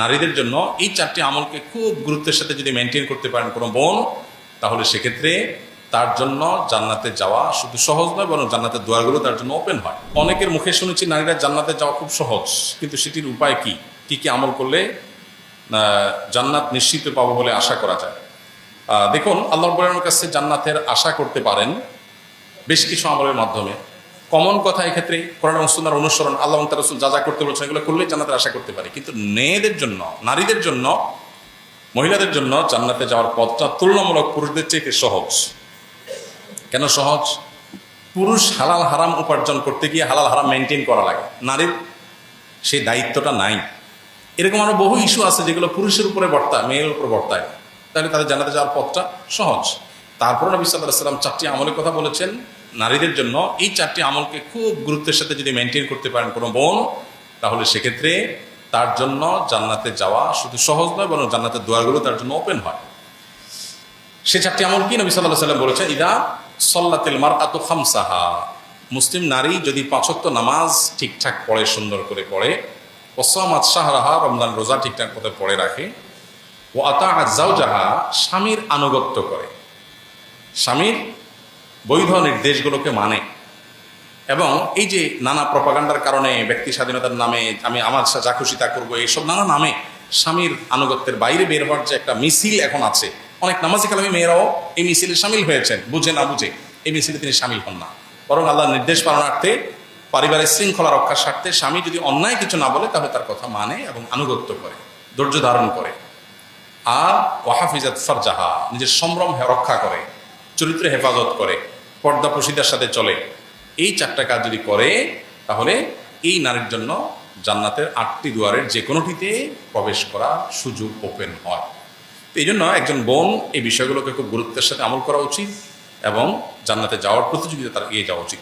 নারীদের জন্য এই চারটি আমলকে খুব গুরুত্বের সাথে যদি মেনটেন করতে পারেন কোনো বোন, তাহলে সেক্ষেত্রে তার জন্য জান্নাতে যাওয়া শুধু সহজ নয়, বরং জান্নাতের দুয়ারগুলো তার জন্য ওপেন হয়। অনেকের মুখে শুনেছি নারীরা জান্নাতে যাওয়া খুব সহজ, কিন্তু সেটির উপায় কি কি কি আমল করলে জান্নাত নিশ্চিত পাবো বলে আশা করা যায়? দেখুন, আল্লাহ রাব্বুল আলামিনের কাছে জান্নাতের আশা করতে পারেন বেশ কিছু আমলের মাধ্যমে। কমন কথা এক্ষেত্রে কোরআন এবং সুন্নাহর অনুসরণ, আল্লাহ এবং তার রাসূল যা যা করতে বলছেন এগুলো করলেই জান্নাতের আশা করতে পারে। কিন্তু মেয়েদের জন্য, নারীদের জন্য, মহিলাদের জন্য জান্নাতে যাওয়ার পথটা তুলনামূলক পুরুষদের চেয়ে সহজ। কেন সহজ? পুরুষ হালাল হারাম উপার্জন করতে গিয়ে হালাল হারাম মেনটেন করা লাগে, নারীর সেই দায়িত্বটা নাই। এরকম আরো বহু ইস্যু আছে যেগুলো পুরুষের উপরে বর্তায়, মেয়ের উপরে বর্তায়, তাহলে তাদের জান্নাতে যাওয়ার পথটা সহজ। তারপর নবী সাল্লাল্লাহু আলাইহি ওয়াসাল্লাম চারটি আমলের কথা বলেছেন নারীদের জন্য। এই চারটি আমলকে খুব গুরুত্বের সাথে যদি মেনটেন করতে পারেন কোনো বোন, তাহলে সেক্ষেত্রে তার জন্য জান্নাতে যাওয়া শুধু সহজ নয়, বরং জান্নাতের দুয়ারগুলো তার জন্য ওপেন হয়। সে চারটি আমল কি? নবী সাল্লাল্লাহু আলাইহি ওয়াসাল্লাম বলেছেন, ইদা সাল্লাতিল মারআতু খামসাহা, মুসলিম নারী যদি 5 ওয়াক্ত নামাজ ঠিকঠাক পড়ে, সুন্দর করে পড়ে, ওয়াসামাত শাহরাহা, রমজান রোজা ঠিকঠাক মতো পড়ে রাখে, ও আতাআত যাওজাহা, স্বামীর আনুগত্য করে, স্বামীর বৈধ নির্দেশগুলোকে মানে, এবং এই যে নানা প্রপাগান্ডার কারণে ব্যক্তি স্বাধীনতার নামে আমি আমার যা খুশি তা করবো, এইসব নানা নামে স্বামীর আনুগত্যের বাইরে বের হওয়ার যে একটা মিছিল এখন আছে, অনেক নামাজি কালামী মেয়েরাও এই মিছিলে সামিল হয়েছেন, বুঝে না বুঝে এই মিছিলে তিনি সামিল হন না, বরং আল্লাহর নির্দেশ পালনার্থে, পারিবারিক শৃঙ্খলা রক্ষার স্বার্থে স্বামী যদি অন্যায় কিছু না বলে তাহলে তার কথা মানে এবং আনুগত্য করে, ধৈর্য ধারণ করে। আর ওয়াহাফিজাত ফারজাহা, নিজের সম্ভ্রম রক্ষা করে, চরিত্র হেফাজত করে, পর্দা প্রসিদার সাথে চলে। এই 4টা কাজ যদি করে, তাহলে এই নারীর জন্য জান্নাতের 8টি দুয়ারের যে কোনোটিতে প্রবেশ করা সুযোগ ওপেন হয়। তো এই জন্য একজন বোন এই বিষয়গুলোকে খুব গুরুত্বের সাথে আমল করা উচিত এবং জান্নাতে যাওয়ার প্রতিযোগিতা তার এগিয়ে যাওয়া উচিত।